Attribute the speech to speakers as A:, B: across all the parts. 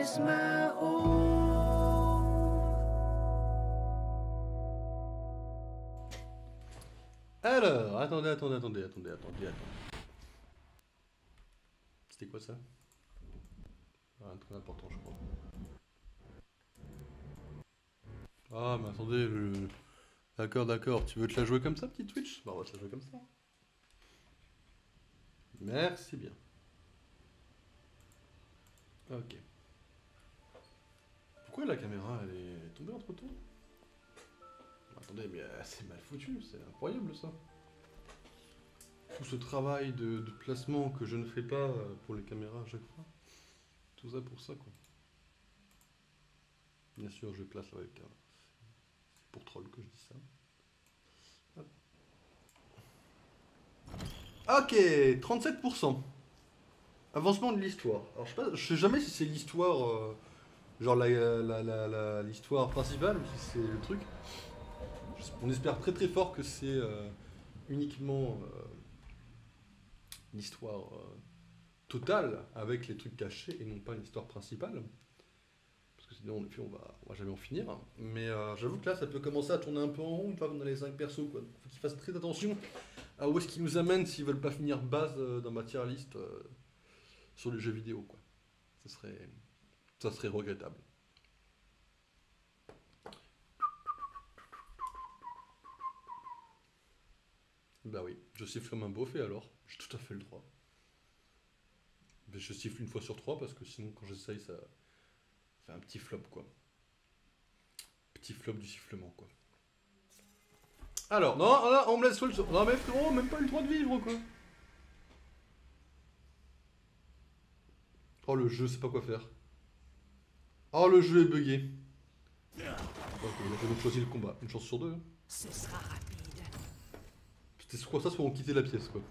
A: is my own.
B: Alors, attendez. C'était quoi ça? Rien de très important, je crois. Ah, mais attendez, D'accord. Tu veux te la jouer comme ça, petit Twitch? Bah, on va te la jouer comme ça. Merci bien. Ok. Pourquoi la caméra, elle est tombée entre temps? Attendez, mais c'est mal foutu, c'est incroyable ça. Tout ce travail de placement que je ne fais pas pour les caméras à chaque fois. Tout ça pour ça, quoi. Bien sûr, je place avec... c'est pour troll que je dis ça. Hop. Ok, 37%. Avancement de l'histoire. Alors je sais jamais si c'est l'histoire, genre l'histoire principale ou si c'est le truc. On espère très fort que c'est uniquement l'histoire totale avec les trucs cachés et non pas une histoire principale. Parce que sinon, en effet, on va jamais en finir. Mais j'avoue que là, ça peut commencer à tourner un peu en rond une fois qu'on a les 5 persos, quoi. Faut qu'ils fassent très attention à où est-ce qu'ils nous amènent s'ils veulent pas finir base dans ma tier list sur les jeux vidéo, quoi. Ça serait regrettable. Bah oui, je siffle comme un beaufet alors, j'ai tout à fait le droit. Mais je siffle une fois sur 3 parce que sinon quand j'essaye ça fait un petit flop quoi. Petit flop du sifflement quoi. Alors, non, là, on me laisse seul sur... Non mais frérot, même pas eu le droit de vivre quoi. Oh le jeu, sait pas quoi faire. Oh le jeu est bugué. Ok, j'ai donc choisi le combat, une chance sur deux. Hein.
A: Ce sera rapide.
B: C'était soit ça, soit on quittait la pièce quoi.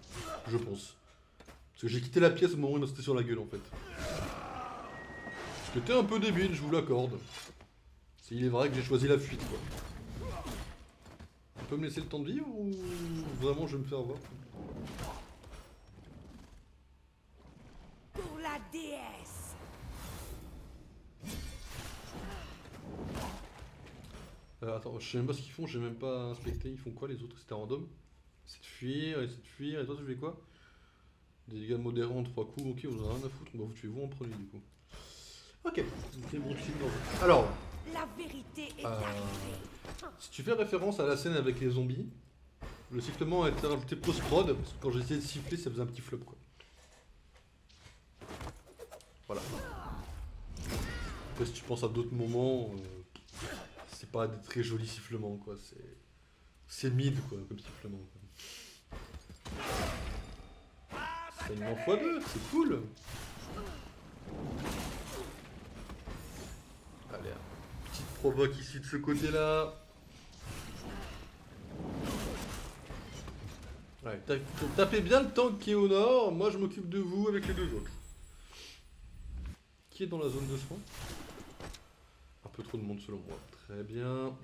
B: Je pense. Parce que j'ai quitté la pièce au moment où il m'a sauté sur la gueule en fait. Ce qui était un peu débile, je vous l'accorde. Il est vrai que j'ai choisi la fuite quoi. On peut me laisser le temps de vivre ou vraiment je vais me faire avoir?
A: Pour la déesse.
B: Attends, je sais même pas ce qu'ils font, j'ai même pas inspecté. Ils font quoi les autres? C'était random? C'est de fuir, et toi tu fais quoi? Des dégâts modérés en 3 coups, ok, vous en avez rien à foutre, on va vous tuer vous en premier du coup. Ok, c'est bon, alors,
A: La vérité est arrivée.
B: si tu fais référence à la scène avec les zombies, le sifflement a été rajouté post-prod, parce que quand j'ai essayé de siffler, ça faisait un petit flop quoi. Voilà. Après, si tu penses à d'autres moments, c'est pas des très jolis sifflements quoi, c'est mid quoi, comme sifflement quoi. Saignement x2, c'est cool. Allez, petite provoque ici de ce côté-là. Ouais, tapez bien le tank qui est au nord, moi je m'occupe de vous avec les deux autres. Qui est dans la zone de soins? Un peu trop de monde selon moi. Très bien.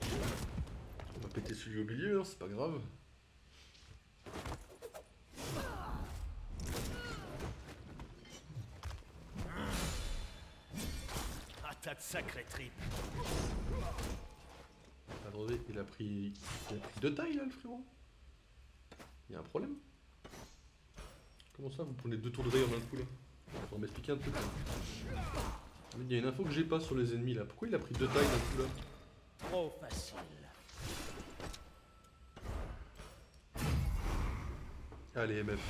B: On va péter celui au milieu, hein, c'est pas grave.
C: Attaque sacrée trip.
B: Attendez, il a pris de taille là le frérot. Il y a un problème? Comment ça vous prenez 2 tours de taille en un coup là? On va m'expliquer un truc là. Il y a une info que j'ai pas sur les ennemis là. Pourquoi il a pris 2 tailles d'un coup là?
C: Trop facile.
B: Allez MF.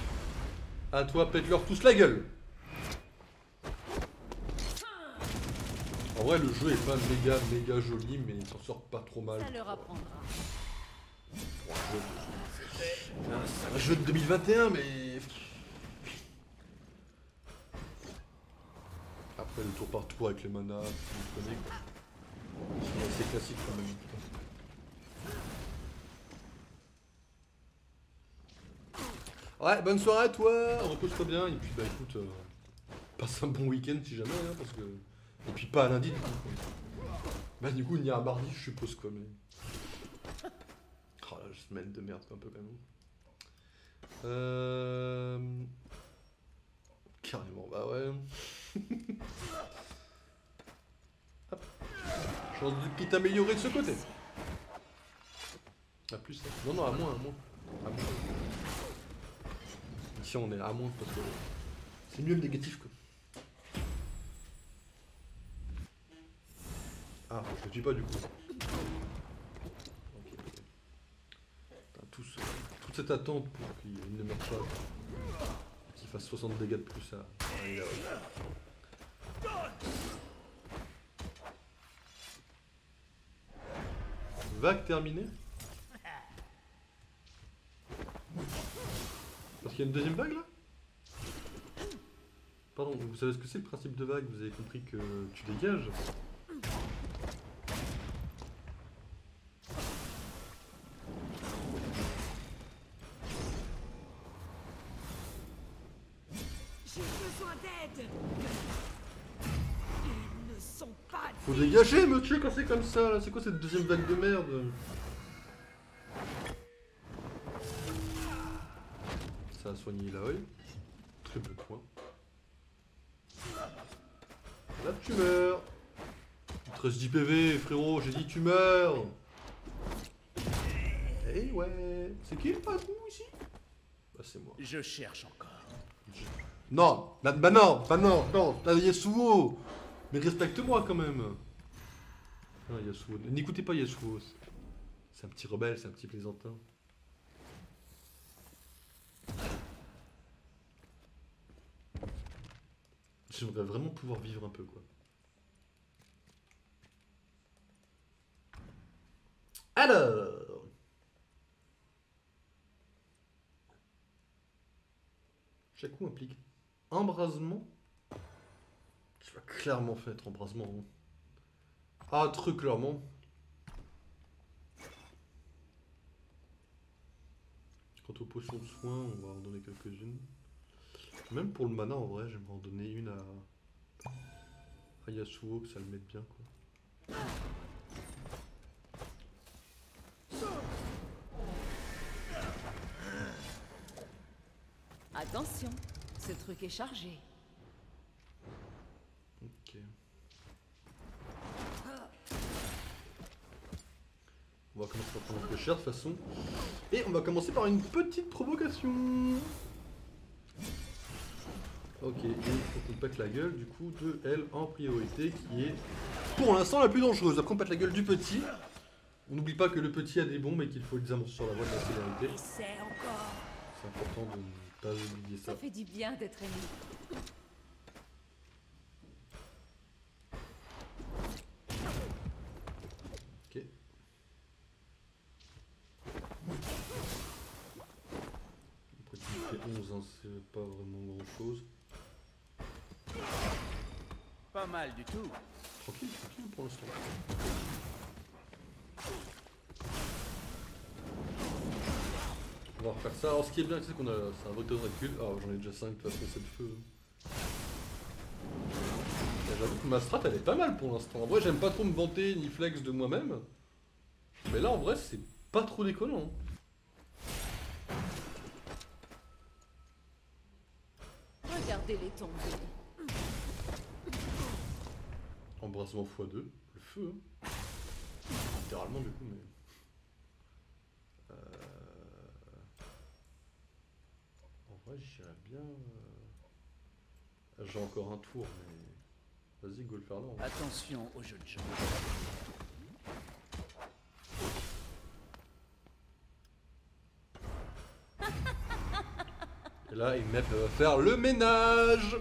B: À toi, pète-leur tous la gueule. En vrai le jeu est pas méga joli mais il s'en sort pas trop mal.
A: Ça leur apprendra.
B: Un jeu de 2021 mais... Après le tour par tour avec les manas, vous connaissez quoi. C'est assez classique quand même. Ouais, bonne soirée à toi, repose-toi bien et puis bah écoute, passe un bon week-end si jamais hein, parce que... Et puis pas à lundi du coup. Bah du coup on ira mardi je suppose quoi mais... Oh la semaine de merde un peu quand même. Carrément, bah ouais. Chance du petit amélioré de ce côté. À plus ça. Non, non, à moins, à moins. À moins. Ici on est à moins parce que c'est mieux le négatif quoi. Ah, je le tue pas du coup. Ok, ok. Putain, toute cette attente pour qu'il ne meure pas. Qu'il fasse 60 dégâts de plus à vague terminée. Parce qu'il y a une deuxième vague là? Pardon, vous savez ce que c'est le principe de vague? Vous avez compris que tu dégages?
A: J'ai besoin d'aide. Ils ne sont pas
B: Faut dégager, me tuer quand c'est comme ça là. C'est quoi cette deuxième vague de merde? Ça a soigné l'œil. Très bon point. Là tu meurs. Il te reste 10 PV frérot, j'ai dit tu meurs. Eh ouais. C'est qui le patron ici? Bah c'est moi.
C: Je cherche encore.
B: Non, bah non, non, Yasuo. Mais respecte-moi quand même. Non, Yasuo. N'écoutez pas Yasuo. C'est un petit rebelle, c'est un petit plaisantin. J'aimerais vraiment pouvoir vivre un peu quoi. Alors. Chaque coup implique embrasement. Tu vas clairement faire embrasement. Hein. Ah, très clairement. Quant aux potions de soins, on va en donner quelques-unes. Même pour le mana, en vrai, j'aimerais en donner une à Yasuo, que ça le mette bien, quoi.
A: Attention, ce truc est chargé.
B: Ok. On va commencer par prendre un peu cher de toute façon. Et on va commencer par une petite provocation. Ok, et il faut qu'on pète la gueule du coup de elle en priorité qui est pour l'instant la plus dangereuse. Après on pète la gueule du petit. On n'oublie pas que le petit a des bombes et qu'il faut les avancer sur la voie de la célérité.
A: Essaie encore.
B: C'est important de ne pas oublier ça.
A: Ça fait du bien d'être aimé.
B: Ok. Après tu fais 11, hein, c'est pas vraiment grand chose.
C: Pas mal du tout.
B: Tranquille, tranquille pour l'instant. On va refaire ça. Alors ce qui est bien, c'est qu'on a. C'est un vecteur de recul. Ah, j'en ai déjà 5 de toute façon, c'est le feu. Et j'avoue que ma strat elle est pas mal pour l'instant. En vrai, j'aime pas trop me vanter ni flex de moi-même. Mais là, en vrai, c'est pas trop déconnant.
A: Regardez-les tomber.
B: Embrassement x2, le feu. Hein. Littéralement, du coup, mais. En vrai, j'irais bien. J'ai encore un tour, mais. Vas-y, go le faire là. Hein.
C: Attention aux jeunes gens.
B: Et là, il va faire le ménage.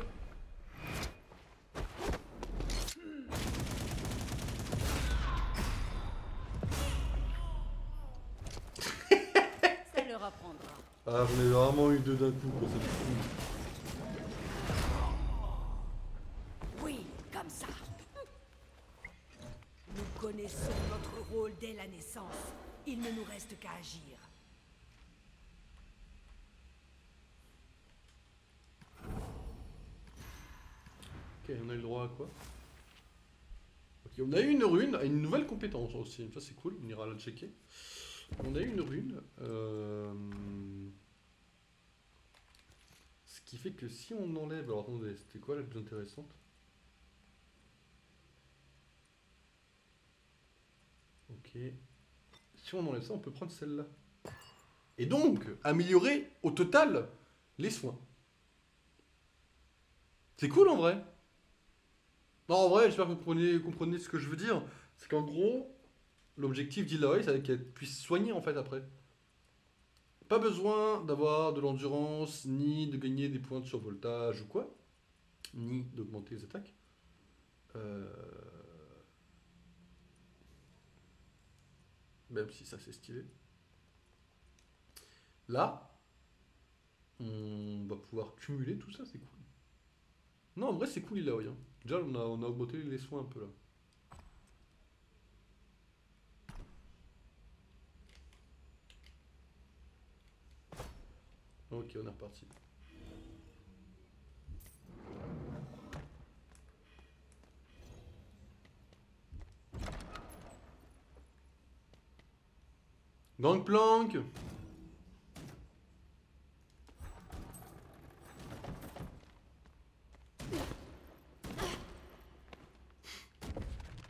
A: Ça leur apprendra.
B: Ah, j'en ai vraiment eu deux d'un coup, quoi, c'est fou.
A: Oui, comme ça. Nous connaissons notre rôle dès la naissance. Il ne nous reste qu'à agir.
B: Ok, on a eu le droit à quoi? Ok, on a eu une rune, à une nouvelle compétence aussi, ça c'est cool, on ira la checker. On a eu une rune, ce qui fait que si on enlève, alors attendez, c'était quoi la plus intéressante? Ok. Si on enlève ça, on peut prendre celle-là. Et donc, améliorer au total les soins. C'est cool en vrai. Non, en vrai, j'espère que vous comprenez ce que je veux dire. C'est qu'en gros, l'objectif d'Eloy, c'est qu'elle puisse soigner en fait après. Pas besoin d'avoir de l'endurance, ni de gagner des points de survoltage ou quoi, ni d'augmenter les attaques. Euh, Même si ça c'est stylé. Là, on va pouvoir cumuler tout ça, c'est cool. Non, en vrai, c'est cool, Eloy. Hein. Déjà, on a augmenté les soins un peu là. Ok, on est reparti. Gangplank.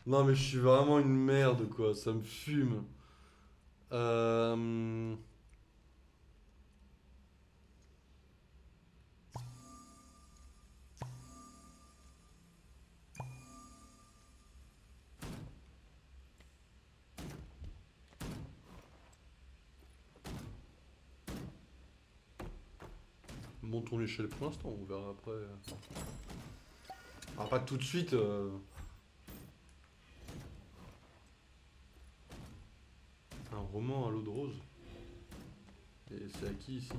B: Non mais je suis vraiment une merde quoi, ça me fume. Euh... Montons l'échelle pour l'instant, on verra après. Ah, pas tout de suite. Un roman à l'eau de rose. Et c'est à qui ici?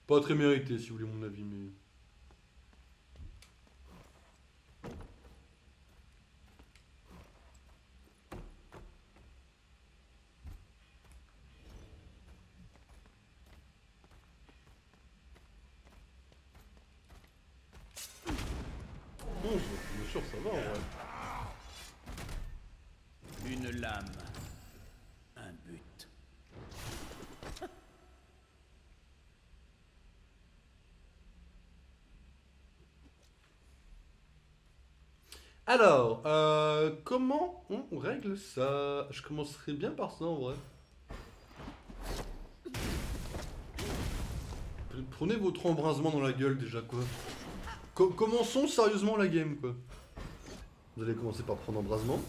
B: Pas très mérité si vous voulez mon avis, mais... Non, bien sûr, ça va en vrai.
C: Une lame. Un but.
B: Alors, comment on règle ça? Je commencerai bien par ça en vrai. Prenez votre embrasement dans la gueule déjà quoi. Commençons sérieusement la game quoi. Vous allez commencer par prendre embrasement.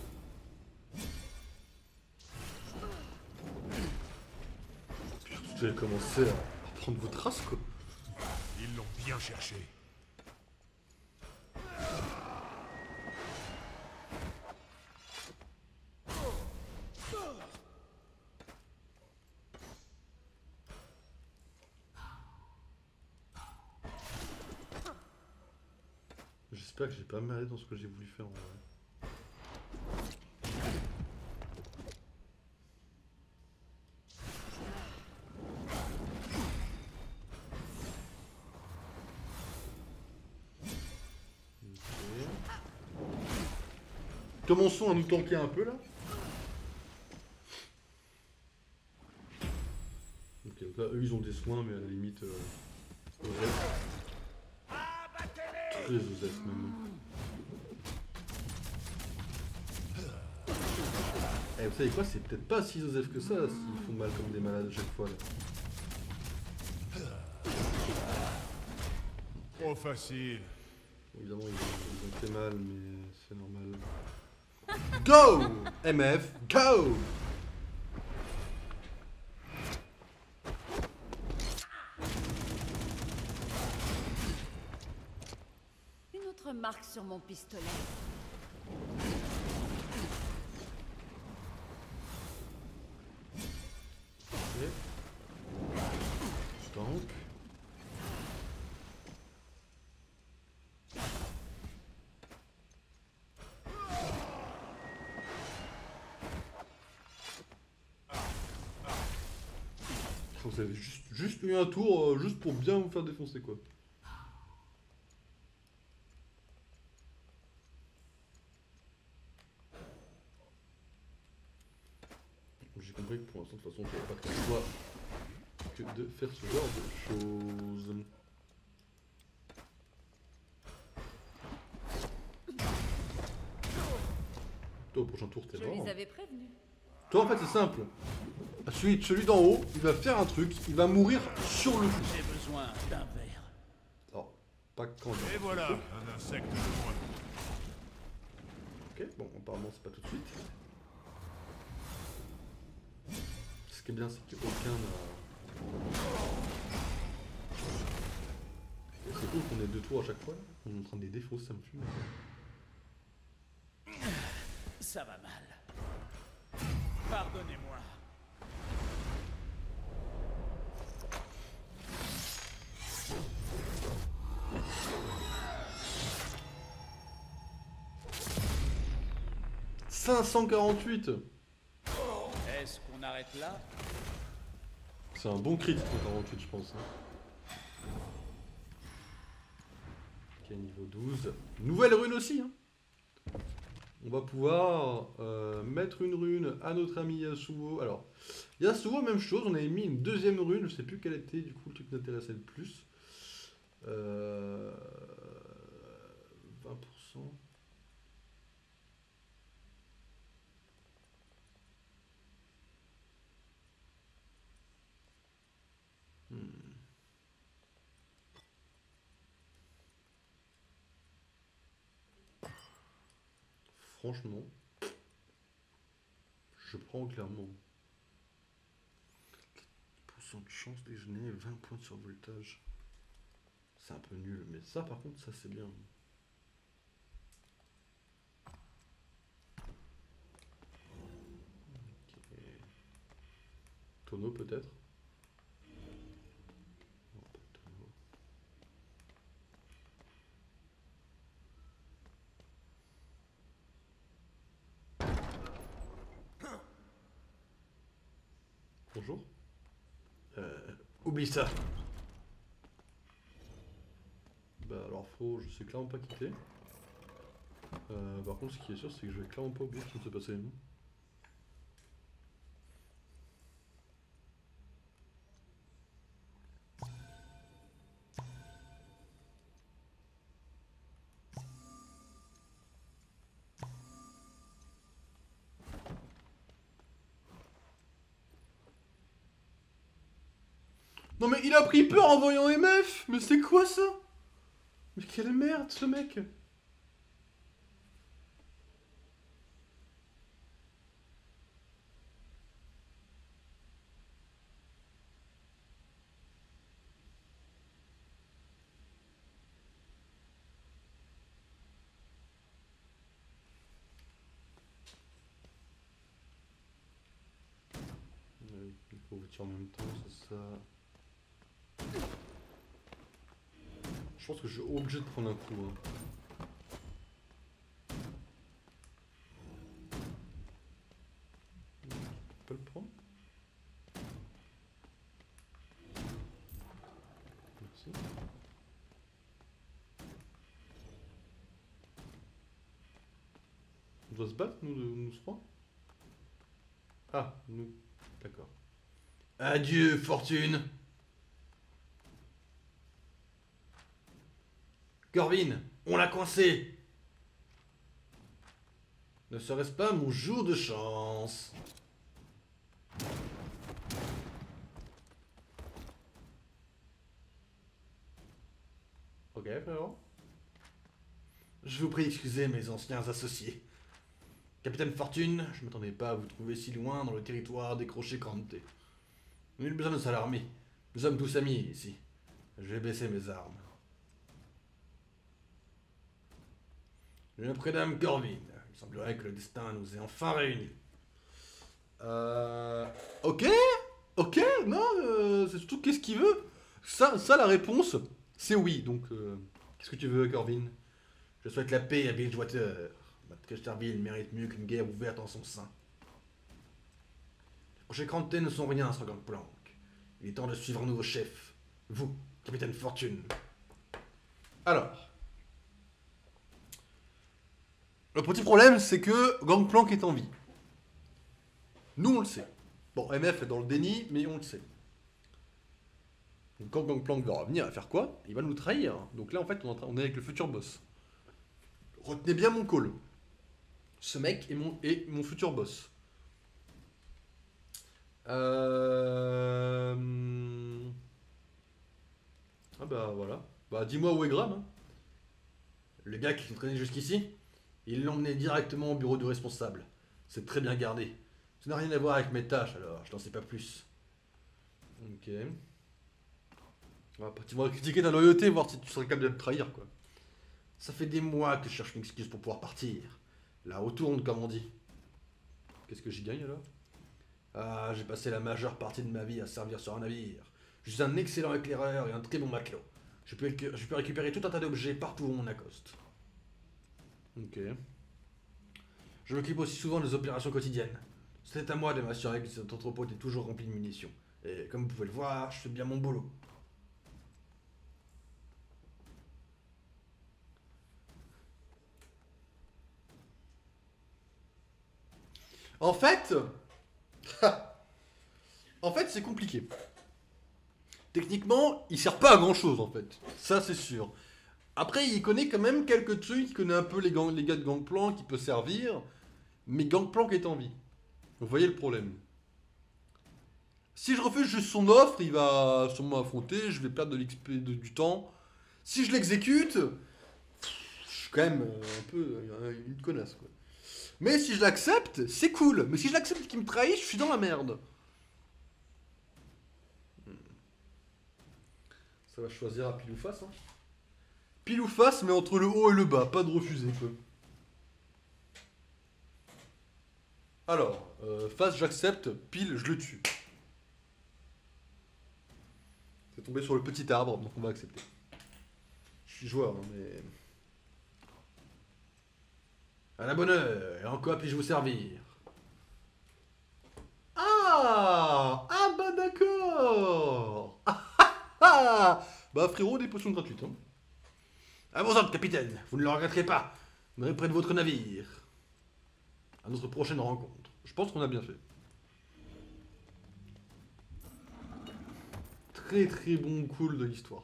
B: Puis vous allez commencer à prendre votre race quoi.
D: Ils l'ont bien cherché.
B: J'espère que j'ai pas merdé dans ce que j'ai voulu faire en vrai. Ok. Commençons à nous tanker un peu là. Ok, donc là eux ils ont des soins mais à la limite Osef. Très Osef même. Eh, vous savez quoi, c'est peut-être pas si Osef que ça s'ils font mal comme des malades à chaque fois là.
D: Trop facile.
B: Évidemment ils ont fait mal mais c'est normal. Go MF, go.
E: Une autre marque sur mon pistolet.
B: Ok. Donc. Vous avez juste eu un tour juste pour bien vous faire défoncer quoi. J'ai compris que pour l'instant, de toute façon, j'avais pas trop le choix que de faire ce genre de choses. Toi, au prochain tour, t'es
E: Je
B: mort.
E: les avais prévenus.
B: Toi, en fait, c'est simple. Celui d'en haut, il va faire un truc, il va mourir sur le coup.
C: J'ai besoin d'un verre.
B: Alors, pas quand
D: Et voilà, un insecte de moins.
B: Ok, bon, apparemment, c'est pas tout de suite. Ce qui est bien, c'est qu'aucun n'a... C'est cool qu'on ait 2 tours à chaque fois. Là. On est en train de les défausser, ça me fume.
C: Ça va mal. Pardonnez-moi. «
B: 548 !»
C: Est-ce qu'on arrête là?
B: C'est un bon crit, 548, je pense. Hein. Ok, niveau 12. Nouvelle rune aussi, hein. On va pouvoir mettre une rune à notre ami Yasuo. Alors, Yasuo, même chose, on avait mis une deuxième rune, je sais plus quelle était, du coup, le truc qui nous intéressait le plus. 20%. Franchement, je prends clairement. 4% de chance déjeuner, 20 points de survoltage. C'est un peu nul, mais ça par contre, ça c'est bien. Ok. Tonneau peut-être. Non, pas de tonneau. Bonjour. Oublie ça. Bah alors je sais clairement pas quitter. Par contre ce qui est sûr c'est que je vais clairement pas oublier ce qui vient de se passer. Non mais il a pris peur en voyant MF. Mais c'est quoi ça? Mais quelle merde ce mec. Il faut vous tirer en même temps, c'est ça. Je pense que je suis obligé de prendre un coup. Hein. Je peux le prendre? Merci. On doit se battre, nous trois? Ah, nous. D'accord. Adieu, fortune! Corvin, on l'a coincé! Ne serait-ce pas mon jour de chance? Ok, frérot. Je vous prie d'excuser mes anciens associés. Capitaine Fortune, je ne m'attendais pas à vous trouver si loin dans le territoire décroché Crante. Nul besoin de s'alarmer. Nous sommes tous amis ici. Je vais baisser mes armes. Je me prénomme Corvin. Il semblerait que le destin nous ait enfin réunis. Ok, non, c'est surtout qu'est-ce qu'il veut. Ça, la réponse, c'est oui. Donc, qu'est-ce que tu veux, Corvin? Je souhaite la paix à Bilgewater. Casterville mérite mieux qu'une guerre ouverte en son sein. Les prochains Crante ne sont rien sans Gangplank. Il est temps de suivre un nouveau chef. Vous, Capitaine Fortune. Alors. Le petit problème, c'est que Gangplank est en vie. Nous, on le sait. Bon, MF est dans le déni, mais on le sait. Donc quand Gangplank va revenir, il va faire quoi? Il va nous trahir. Donc là, en fait, on est avec le futur boss. Retenez bien mon call. Ce mec est mon futur boss. Ah bah voilà. Bah dis-moi où est Graham. Hein. Le gars qui s'entraînait jusqu'ici, il l'emmenait directement au bureau du responsable. C'est très bien gardé. Ça n'a rien à voir avec mes tâches alors, je n'en sais pas plus. Ok. Tu vas critiquer ta loyauté, voir si tu serais capable de me trahir quoi. Ça fait des mois que je cherche une excuse pour pouvoir partir. Là, retourne comme on dit. Qu'est-ce que j'y gagne alors? Ah, j'ai passé la majeure partie de ma vie à servir sur un navire. Je suis un excellent éclaireur et un très bon matelot. Je peux récupérer tout un tas d'objets partout où on accoste. Ok. Je m'occupe aussi souvent des opérations quotidiennes. C'est à moi de m'assurer que cet entrepôt est toujours rempli de munitions. Et comme vous pouvez le voir, je fais bien mon boulot. En fait... en fait, c'est compliqué. Techniquement, il sert pas à grand chose en fait. Ça, c'est sûr. Après, il connaît quand même quelques trucs. Il connaît un peu les gars de Gangplank qui peut servir. Mais Gangplank est en vie. Vous voyez le problème. Si je refuse juste son offre, il va sûrement affronter. Je vais perdre de l'XP, du temps. Si je l'exécute, je suis quand même un peu une connasse quoi. Mais si je l'accepte, c'est cool. Mais si je l'accepte qu'il me trahit, je suis dans la merde. Ça va choisir à pile ou face. Hein. Pile ou face, mais entre le haut et le bas. Pas de refuser, quoi. Alors, face, j'accepte. Pile, je le tue. C'est tombé sur le petit arbre, donc on va accepter. Je suis joueur, hein, mais... À la bonne heure, et en quoi puis-je vous servir? Ah! Ah bah d'accord! Ah! Bah frérot, des potions gratuites. Hein. À vos ordres, capitaine, vous ne le regretterez pas. Vous serez près de votre navire. À notre prochaine rencontre. Je pense qu'on a bien fait. Très très bon cool de l'histoire.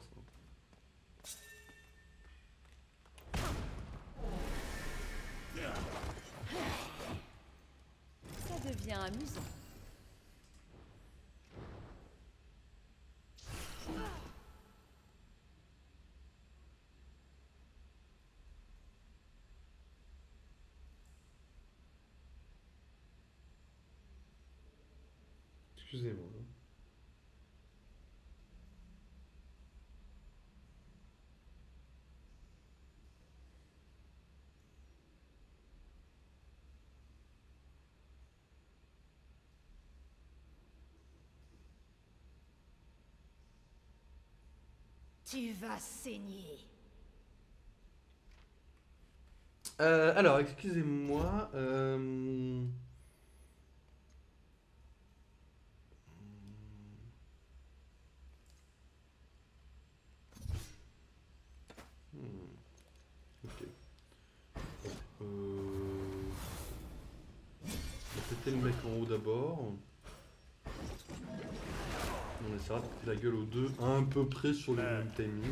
E: Ça devient amusant.
B: Excusez-moi.
A: Tu vas saigner.
B: Alors, excusez-moi. Ok. C'était le mec en haut d'abord. On essaiera de péter la gueule aux deux, à un peu près sur le même timing.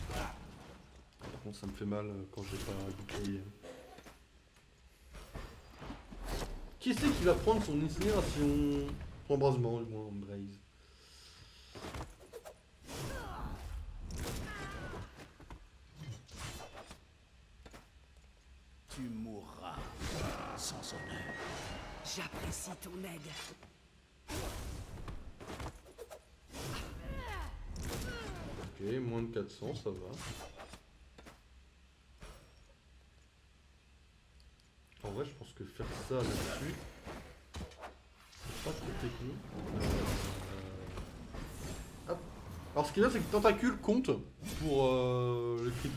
B: Par contre, ça me fait mal quand j'ai pas bouclier. Qui c'est qui va prendre son incinération? Son embrasement, du moins, Braise.
C: Tu mourras sans honneur.
A: J'apprécie ton aide.
B: Ok, moins de 400, ça va. En vrai, je pense que faire ça là-dessus, c'est pas trop technique. Hop. Alors, ce qui est bien, c'est que tentacule compte pour le crit.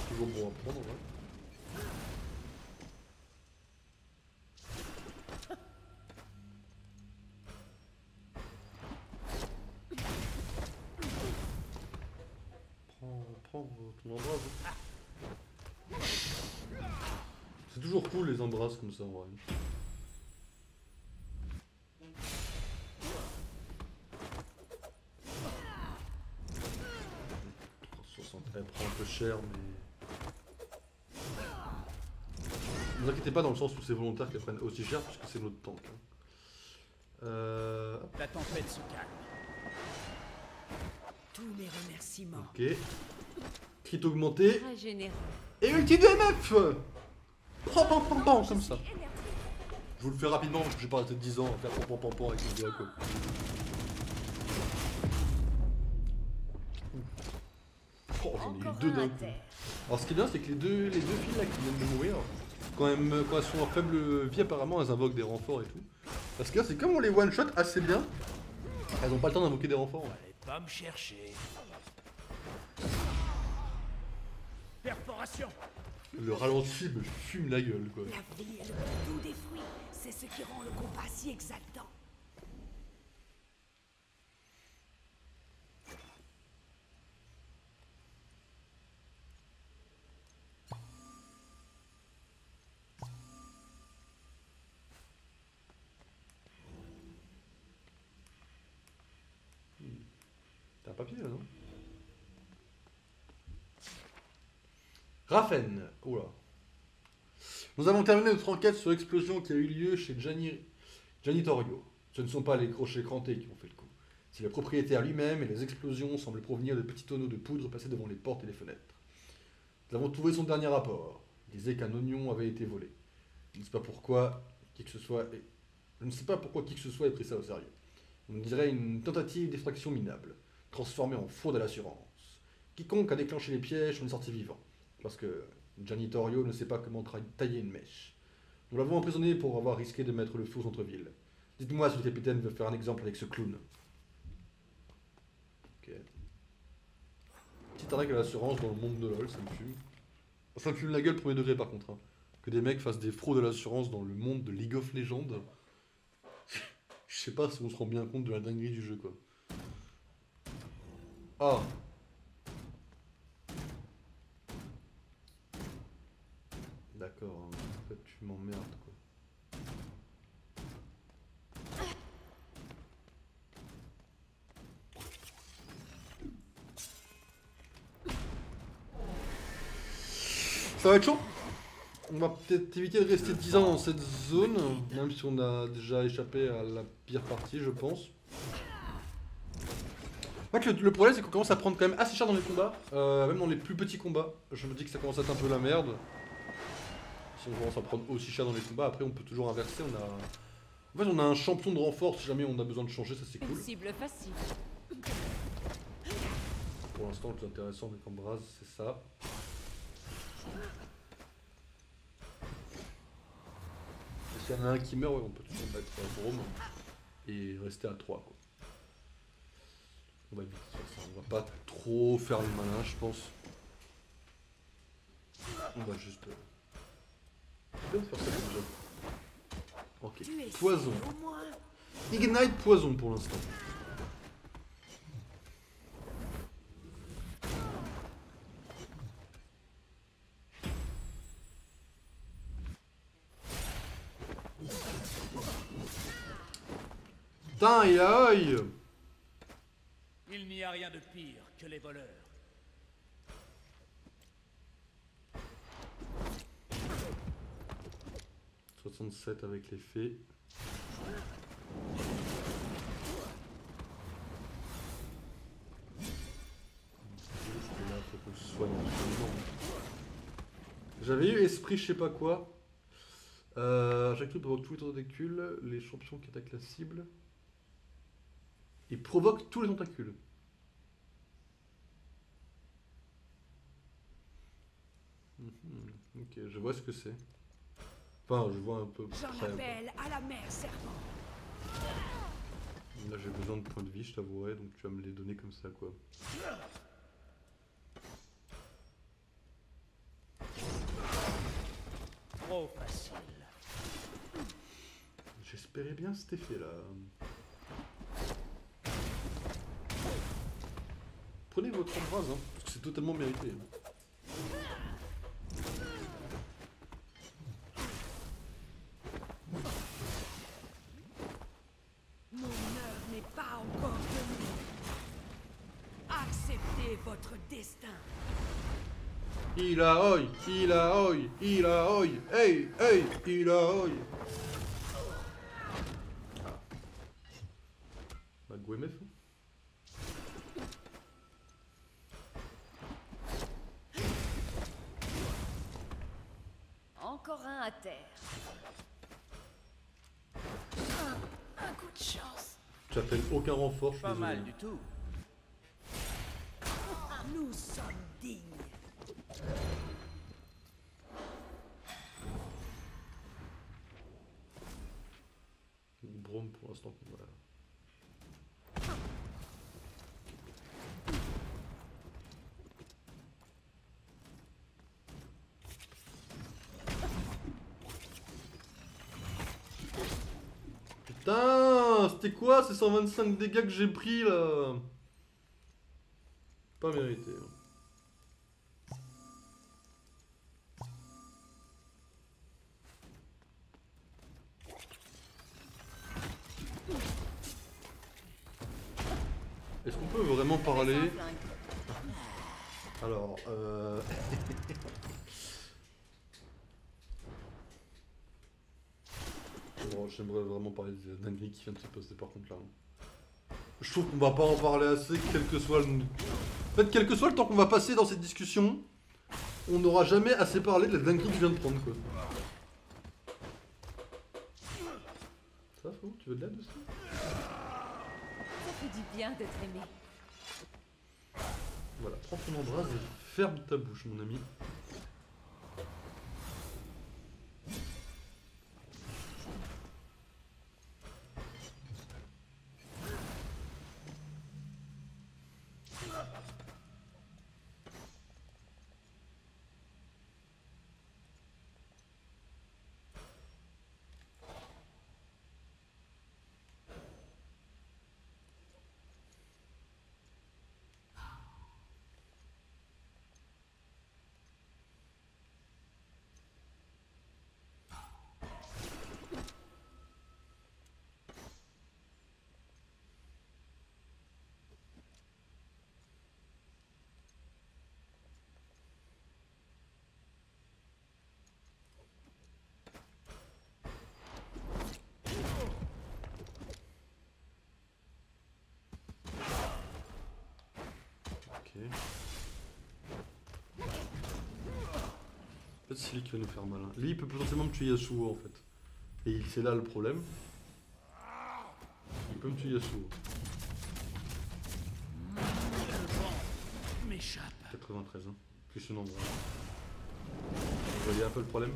B: Toujours bon à prendre, ouais. Prends ton embrase. C'est toujours cool les embrasses comme ça en vrai. cher, mais... Ne vous inquiétez pas dans le sens où c'est volontaire qu'elles prennent aussi cher, puisque c'est notre tank. Hein.
C: La tempête se calme.
A: Tous mes remerciements.
B: Ok. Crit augmenté.
E: Très généreux.
B: Et ulti de MF. Pam pam pam pam, comme ça. Je vous le fais rapidement parce que j'ai pas arrêté de 10 ans à faire pam pam pam pam avec le Miracle. Oh, j'en ai eu
E: Encore
B: deux
E: un
B: d'un
E: à
B: coup.
E: terre.
B: Alors ce qui est bien, c'est que les deux filles là qui viennent de mourir, quand elles sont en faible vie, apparemment elles invoquent des renforts et tout. Parce que là, c'est comme on les one shot assez bien, elles ont pas le temps d'invoquer des renforts.
C: Allez pas me chercher. Perforation.
B: Le ralenti me fume la gueule quoi.
A: La vie est le plus doux des fruits. C'est ce qui rend le combat si exaltant.
B: T'as un papier là, non? Rafen, oula. Nous avons terminé notre enquête sur l'explosion qui a eu lieu chez Gianitorio. Ce ne sont pas les crochets crantés qui ont fait le coup. C'est le propriétaire lui-même et les explosions semblent provenir de petits tonneaux de poudre passés devant les portes et les fenêtres. Nous avons trouvé son dernier rapport. Il disait qu'un oignon avait été volé. Je ne sais pas pourquoi qui que ce soit ait pris ça au sérieux. On dirait une tentative d'extraction minable, transformée en fraude à l'assurance. Quiconque a déclenché les pièges en est sorti vivant, parce que Gianitorio ne sait pas comment tailler une mèche. Nous l'avons emprisonné pour avoir risqué de mettre le feu au centre-ville. Dites-moi si le capitaine veut faire un exemple avec ce clown. Ok. Petit arrêt à l'assurance dans le monde de LoL, ça me fume. Ça me fume la gueule premier degré par contre. Hein. Que des mecs fassent des fraudes à l'assurance dans le monde de League of Legends. Je sais pas si on se rend bien compte de la dinguerie du jeu quoi. Ah. D'accord, hein. En fait tu m'emmerdes quoi. Ça va être chaud. On va peut-être éviter de rester 10 ans dans cette zone, même si on a déjà échappé à la pire partie, je pense. En fait, le problème, c'est qu'on commence à prendre quand même assez cher dans les combats, même dans les plus petits combats. Je me dis que ça commence à être un peu la merde. Si on commence à prendre aussi cher dans les combats, après on peut toujours inverser. En fait, on a un champion de renfort si jamais on a besoin de changer, ça c'est cool.
E: Une cible facile.
B: Pour l'instant, le plus intéressant avec Ambraz, c'est ça. S'il y en a un qui meurt, ouais, on peut toujours mettre Brome et rester à 3 quoi. On va vite faire ça, on va pas trop faire le malin je pense. On va juste... peut-être faire ça déjà. Ok,
A: Tu es
B: poison.
A: au moins.
B: Ignite poison pour l'instant. Putain, et aïe!
C: Il n'y a rien de pire que les voleurs.
B: « 67 avec les fées. Là, faut qu'on se soigne absolument. J'avais eu esprit je sais pas quoi. À chaque tour provoque tous les tentacules, les champions qui attaquent la cible. Et provoque tous les tentacules. Ok, je vois ce que c'est. Enfin, je vois un peu.
A: J'en
B: près,
A: appelle à la mère serpent.
B: Là, j'ai besoin de points de vie, je t'avouerai, donc tu vas me les donner comme ça, quoi.
C: Trop facile.
B: J'espérais bien cet effet-là. Prenez votre embrase, hein, parce que c'est totalement mérité.
A: Mon heure n'est pas encore venue. Acceptez votre destin.
B: Il a oi, il a oi, il a oi, hey, hey, il a oi. Ah. Bah, Gwemef.
E: Encore un à terre. Un coup de chance.
B: J'appelle aucun renfort, je suis
C: Pas
B: désolé.
C: mal du tout.
A: Nous sommes dignes.
B: Brome pour l'instant, voilà. Putain, c'était quoi ces 125 dégâts que j'ai pris là? Pas mérité. Hein. Est-ce qu'on peut vraiment parler? Alors, bon, j'aimerais vraiment parler des dingueries qui viennent de se passer par contre là. Je trouve qu'on va pas en parler assez, quel que soit le... En fait, quel que soit le temps qu'on va passer dans cette discussion, on n'aura jamais assez parlé de la dinguerie que je viens de prendre, quoi. Ça, Flo, tu veux de l'aide aussi?
E: Ça fait du bien d'être aimé.
B: Voilà, prends ton embrase et ferme ta bouche, mon ami. Ok. En fait, c'est lui qui va nous faire mal. Hein. Lui, il peut potentiellement me tuer Yasuo en fait. Et c'est là le problème. Il peut me tuer Yasuo.
C: M'échappe.
B: 93, hein. Plus ce nombre. Vous voyez un peu le problème?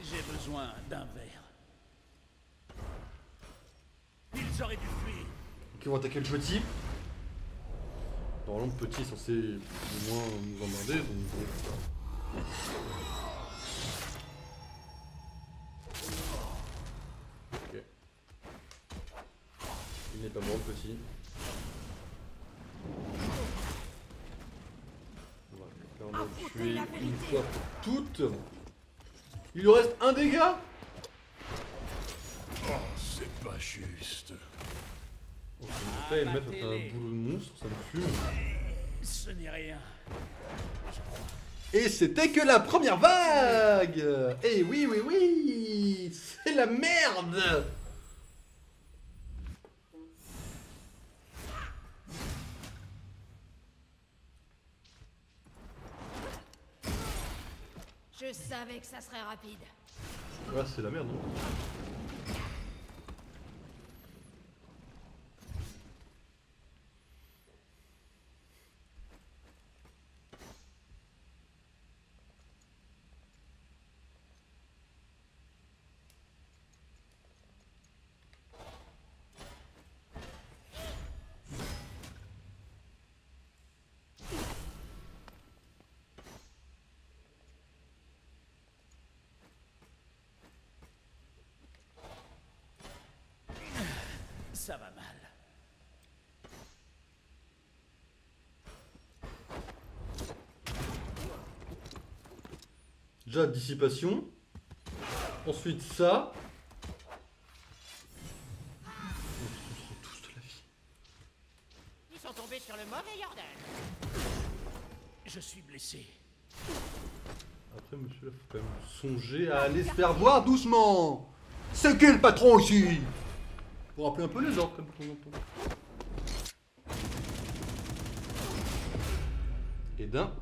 C: J'ai besoin d'un verre. Ils auraient dû fuir.
B: Donc ils vont attaquer le petit. Normalement le petit est censé au moins nous emmerder, donc bon. Ok. Il n'est pas mort le petit. Voilà, là on a tué une fois pour toutes. Il lui reste un dégât.
D: Oh, c'est pas juste.
B: Ok, après le mettre un boulot de monstre, ça me fume.
C: Ce n'est rien.
B: Et c'était que la première vague. Et oui, oui, oui, c'est la merde.
E: Je savais que ça serait rapide.
B: Ouais, c'est la merde, non?
C: Ça va mal.
B: déjà dissipation. Ensuite ça. On se rend tous de la vie.
F: Ils sont tombés sur le mauvais Jordan.
C: Je suis blessé.
B: Après, monsieur, il faut quand même songer à aller se faire voir doucement. C'est qui le patron ici? Pour rappeler un peu les ordres, comme de temps en temps. Et d'un,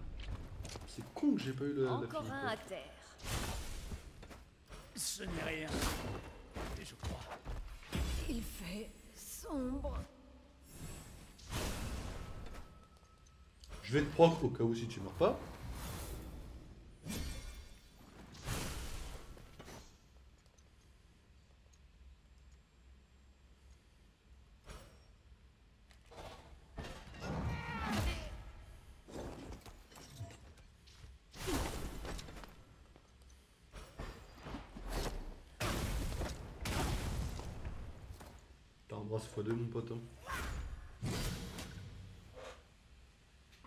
B: c'est con que j'ai pas eu la
E: Encore
B: fille,
E: un
B: quoi.
E: à terre.
C: Ce n'est rien. Et je crois.
A: Il fait sombre.
B: Je vais te proc au cas où si tu meurs pas. T'as embrasse x2 mon pote. Hein.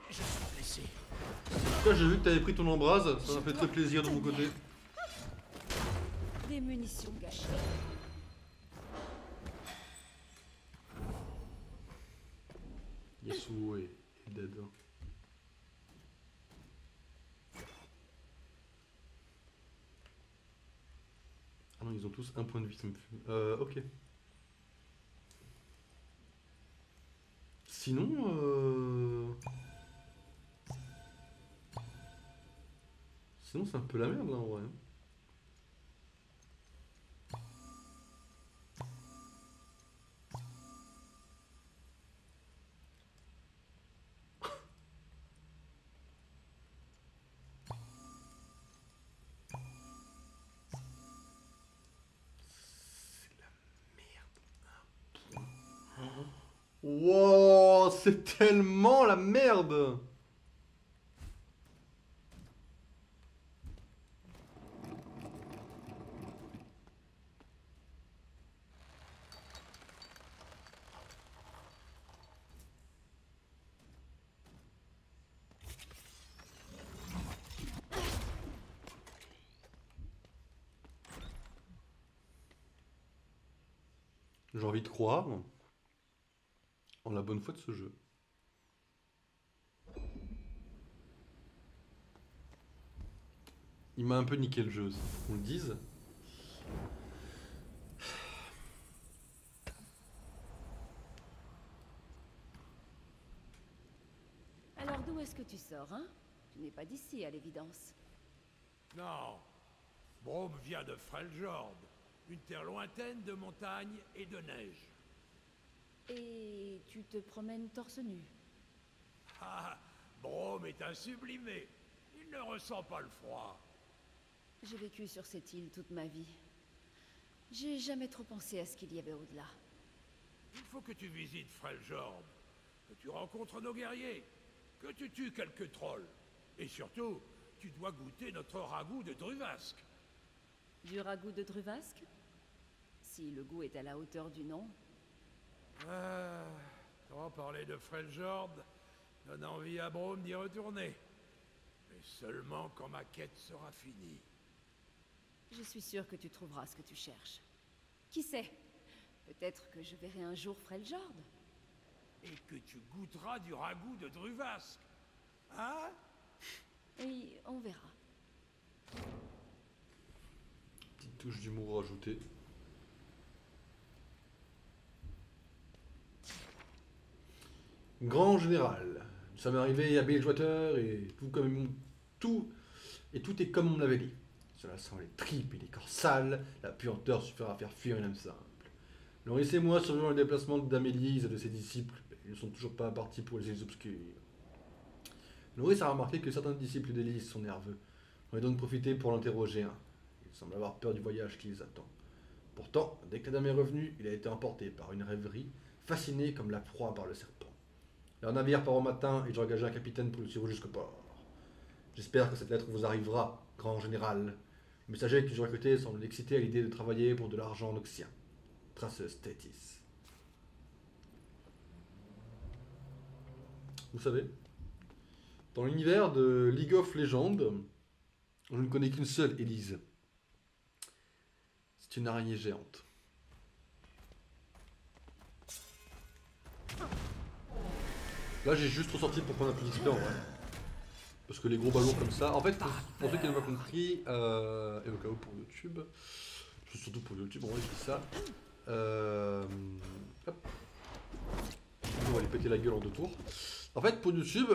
C: Je suis blessé.
B: En tout cas, j'ai vu que t'avais pris ton embrase, ça m'a fait très plaisir de mon côté.
E: Des munitions gâchées.
B: Yasuo est dead. Hein. Ah non, ils ont tous un point de vie, ça me fume. Ok. Sinon, sinon c'est un peu la merde là en vrai. Wow, c'est tellement la merde. J'ai envie de croire en la bonne foi de ce jeu. Il m'a un peu niqué le jeu, qu'on le dise.
E: Alors d'où est-ce que tu sors, hein? Tu n'es pas d'ici, à l'évidence.
D: Non. Brome vient de Freljord, une terre lointaine de montagnes et de neige.
E: Et tu te promènes torse nu.
D: Ah, Brome est un sublimé. Il ne ressent pas le froid.
E: J'ai vécu sur cette île toute ma vie. J'ai jamais trop pensé à ce qu'il y avait au-delà.
D: Il faut que tu visites Freljord, que tu rencontres nos guerriers, que tu tues quelques trolls. Et surtout, tu dois goûter notre ragoût de Druvasque.
E: Du ragoût de Druvasque? Si le goût est à la hauteur du nom.
D: Ah, quand parler de Freljord donne envie à Brome d'y retourner. Mais seulement quand ma quête sera finie.
E: Je suis sûre que tu trouveras ce que tu cherches. Qui sait? Peut-être que je verrai un jour Freljord.
D: Et que tu goûteras du ragoût de Druvasque. Hein?
E: Oui, on verra.
B: Petite touche d'humour rajoutée. Grand général, nous sommes arrivés à Bilgewater et tout est comme on l'avait dit. Cela sent les tripes et les corps sales, la puanteur suffira à faire fuir une âme simple. Loris et moi surveillons le déplacement d'Amélise et de ses disciples. Ils ne sont toujours pas partis pour les îles obscures. Loris a remarqué que certains disciples d'Élise sont nerveux. On va donc profiter pour l'interroger un. Il semble avoir peur du voyage qui les attend. Pourtant, dès que la dame est revenue, il a été emporté par une rêverie, fasciné comme la proie par le serpent. Leur navire part au matin et j'ai engagé un capitaine pour le suivre jusqu'au port. J'espère que cette lettre vous arrivera, grand général. Le messager que j'ai recruté semble excité à l'idée de travailler pour de l'argent noxien. Traceuse Tétis. Vous savez, dans l'univers de League of Legends, Je ne connais qu'une seule, Élise. C'est une araignée géante. Là, j'ai juste ressorti pour prendre un peu d'XP en vrai. Parce que les gros ballons comme ça. En fait, pour ceux qui n'ont pas compris, et au cas où pour YouTube, surtout pour YouTube, en vrai, je dis ça. Hop. On va aller péter la gueule en 2 tours. En fait, pour YouTube,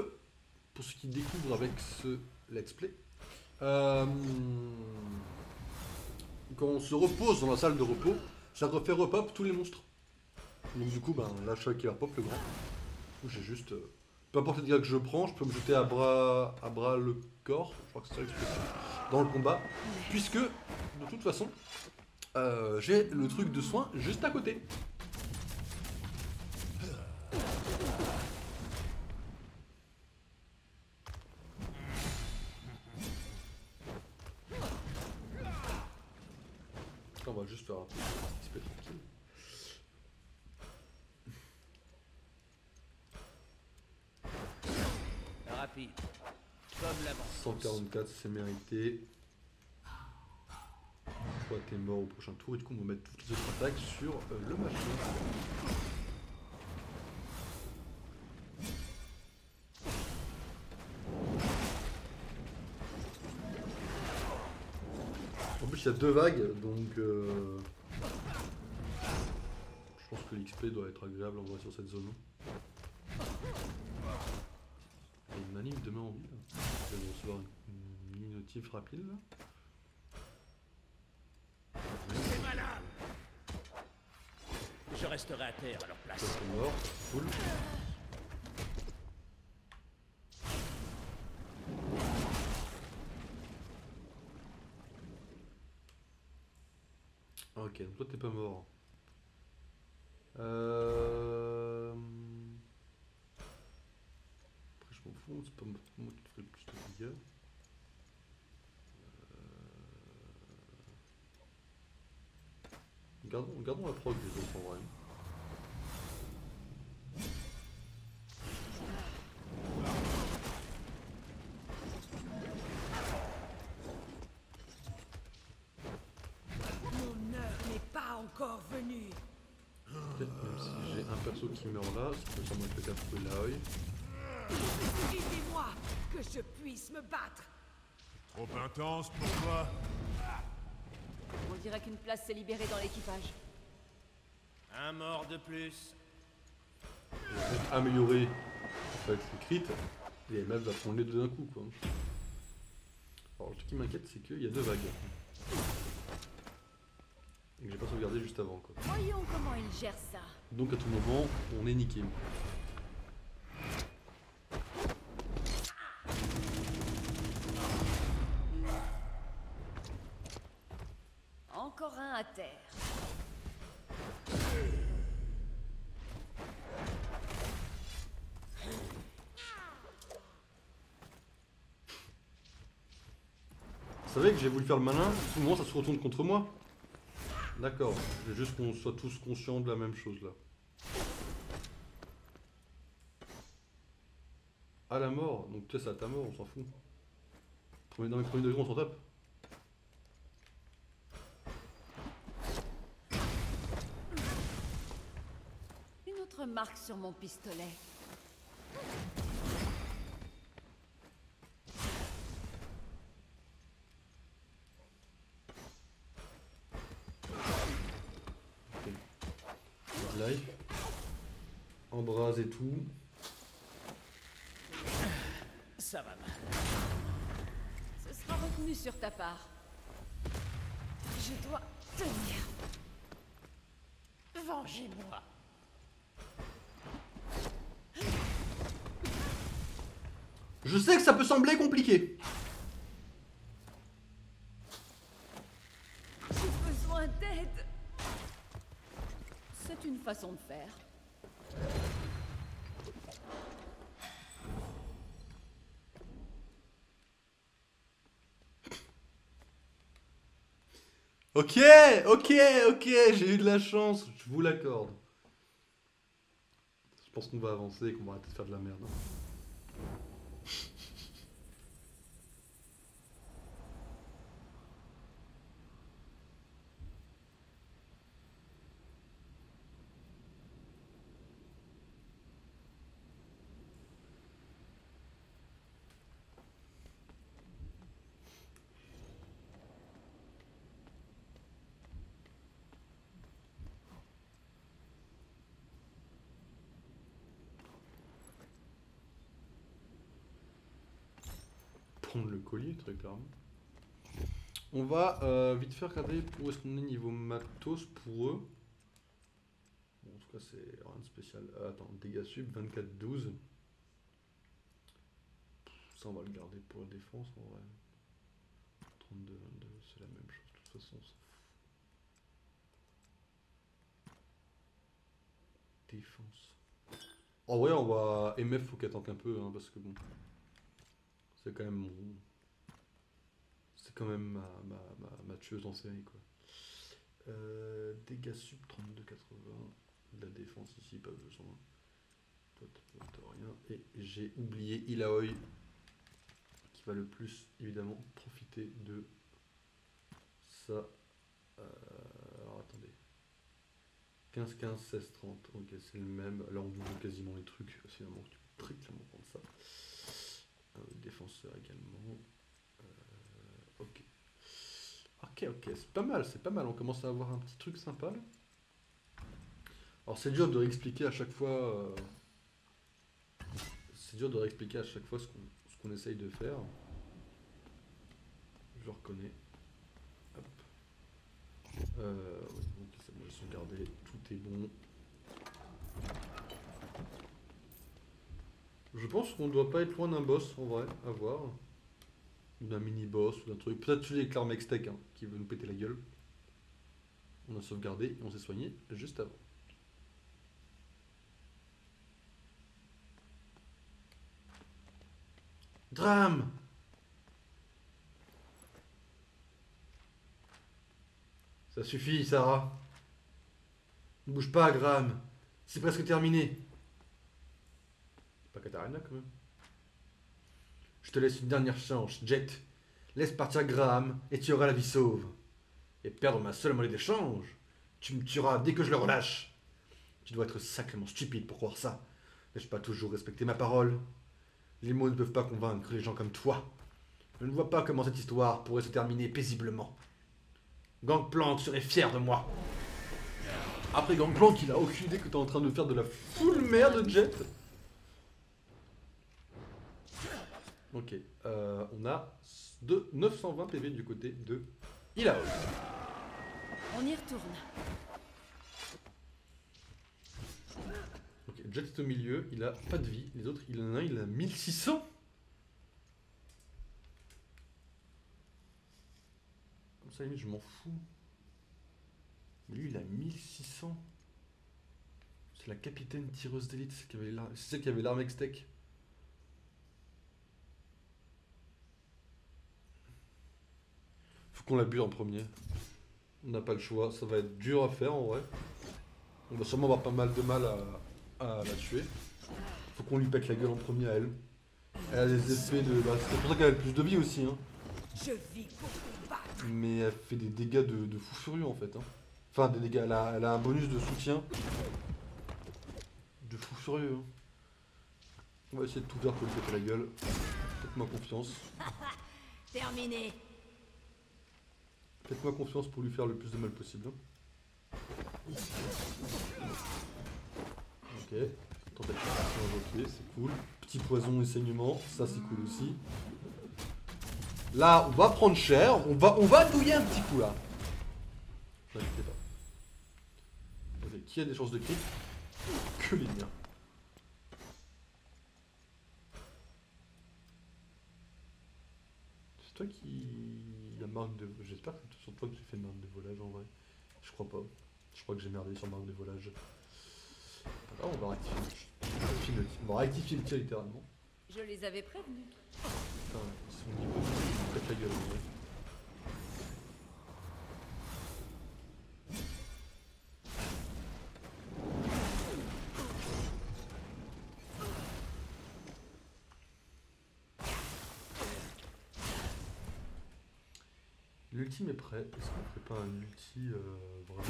B: pour ceux qui découvrent avec ce let's play, quand on se repose dans la salle de repos, ça refait repop tous les monstres. Donc du coup, ben, là, je sais qu'il va pop le grand. J'ai juste... peu importe les dégâts que je prends, je peux me jeter à bras le corps, je crois que c'est ça l'expression, dans le combat, puisque, de toute façon, j'ai le truc de soin juste à côté. On va juste faire un petit peu tranquille.
F: Rapide. Comme l'avant.
B: 144, c'est mérité. Toi, t'es mort au prochain tour. Et du coup, on va mettre toutes les autres attaques sur le machin. En plus, il y a 2 vagues, donc je pense que l'XP doit être agréable en vrai sur cette zone. Il y a une manip demain en ville. Je vais recevoir une mini notif rapide là.
F: C'est malade. Je resterai à terre à leur place.
B: Ça c'est mort, full. Ok, donc toi t'es pas mort. Après je m'en fous, c'est pas moi qui te ferai le plus de dégâts. Gardons la prog des autres en vrai.
A: Mon heure n'est pas encore venue.
B: Peut-être même si j'ai un perso qui meurt là, ça peut sûrement être le cas pour l'œil.
A: Aidez-moi, que je puisse me battre.
G: Trop intense pour toi?
E: On dirait qu'une place s'est libérée dans l'équipage.
F: Un mort de plus.
B: On va peut-être améliorer en fait, les crits et les meufs va prendre les deux d'un coup quoi. Alors le truc qui m'inquiète c'est qu'il y a 2 vagues. Et que j'ai pas sauvegardé juste avant quoi.
E: Voyons comment il gère ça.
B: Donc à tout moment on est niqué.
E: Encore un à terre.
B: Vous savez que j'ai voulu faire le malin, tout le monde ça se retourne contre moi. D'accord, je veux juste qu'on soit tous conscients de la même chose là. À la mort, donc tu sais c'est à ta mort, on s'en fout. Dans les premiers degrés on s'en tape.
E: Une autre marque sur mon pistolet.
B: Live. Embrase et tout.
F: Ça va mal.
E: Ce sera retenu sur ta part. Je dois tenir.
F: Vengez-moi.
B: Je sais que ça peut sembler compliqué.
E: J'ai besoin d'aide. C'est une façon de faire.
B: Ok, j'ai eu de la chance, je vous l'accorde. Je pense qu'on va avancer et qu'on va arrêter de faire de la merde. prendre le collier, très clairement. On va vite faire regarder où est-ce qu'on est niveau matos pour eux. Bon, en tout cas, c'est rien de spécial. Attends, dégâts sub, 24-12. Ça, on va le garder pour la défense, en vrai. 32-22, c'est la même chose, de toute façon, on s'en fout. Défense. En vrai, on va... MF, faut qu'elle tente un peu, hein, parce que bon... C'est quand même mon... C'est quand même ma tueuse en série, quoi. Dégâts sub 32-80. De la défense ici, pas besoin. Toi, t'as rien. Et j'ai oublié Ilaoi, qui va le plus, évidemment, profiter de ça. Alors, attendez. 15-15, 16-30. Ok, c'est le même. Là, on double quasiment les trucs. Finalement, tu peux très clairement prendre ça. Défenseur également. Ok. Ok, c'est pas mal. On commence à avoir un petit truc sympa là. Alors c'est dur de réexpliquer à chaque fois. C'est dur de réexpliquer à chaque fois ce qu'on essaye de faire. Je reconnais. Hop. Oui, ok, c'est bon, ils sont gardés. Tout est bon. Je pense qu'on doit pas être loin d'un boss en vrai, à voir. Ou d'un mini-boss ou d'un truc. Peut-être celui avec l'arme Hextech hein, qui veut nous péter la gueule. On a sauvegardé et on s'est soigné juste avant. Drame! Ça suffit, Sarah. Ne bouge pas, Graham. C'est presque terminé. Pas Katarina quand même. Je te laisse une dernière chance, Jet. Laisse partir Graham et tu auras la vie sauve. Et perdre ma seule monnaie d'échange, tu me tueras dès que je le relâche. Tu dois être sacrément stupide pour croire ça. N'ai-je pas toujours respecté ma parole? Les mots ne peuvent pas convaincre les gens comme toi. Je ne vois pas comment cette histoire pourrait se terminer paisiblement. Gangplank serait fier de moi. Après Gangplank, il a aucune idée que t'es en train de faire de la full merde, Jet. Ok, on a 920 PV du côté de Ilaoi.
E: On y retourne.
B: Ok, Jet est au milieu, il a pas de vie. Les autres, il en a un, il a 1600. Comme ça, limite, je m'en fous. Mais lui, il a 1600. C'est la capitaine tireuse d'élite, c'est celle qui avait l'arme Hextech. Faut qu'on la bute en premier. On n'a pas le choix, ça va être dur à faire en vrai. On va sûrement avoir pas mal de mal à la tuer. Faut qu'on lui pète la gueule en premier à elle. Elle a des effets de... Bah, c'est pour ça qu'elle a le plus de vie aussi. Hein.
A: Je vis pour combattre.
B: Mais elle fait des dégâts de fou furieux en fait. Hein. Enfin des dégâts, elle a un bonus de soutien. De fou furieux. Hein. On va essayer de tout faire pour lui péter la gueule. Faites-moi confiance.
A: Terminé.
B: Faites-moi confiance pour lui faire le plus de mal possible. Ok. Tentative invoquée, c'est cool. Petit poison et saignement, ça c'est cool aussi. Là, on va prendre cher. On va douiller un petit coup là. N'inquiétez pas. Ok, qui a des chances de crit? Que les miens. C'est toi qui... La marque de... J'espère que c'est sur toi que j'ai fait marque de volage en vrai. Je crois pas. Je crois que j'ai merdé sur marque de volage. Ah, on va rectifier le tir. On va rectifier le tir littéralement.
E: Je les avais prévenus.
B: Putain, ils sont niveau. Ils pètent la gueule en vrai. L'ultime est prêt. Est-ce qu'on ferait pas un ulti vraiment...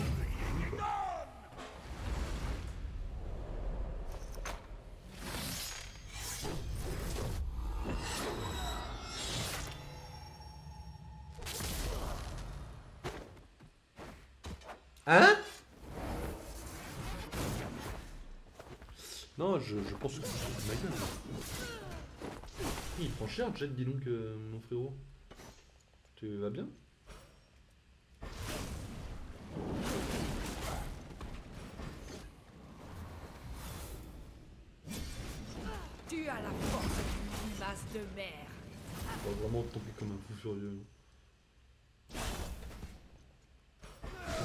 B: Hein? Non, je pense que c'est ma gueule. Il prend cher, Jet, dis donc, mon frérot. Tu vas bien?
A: Tu as la force d'une limace de mer.
B: On va vraiment tanker comme un fou furieux.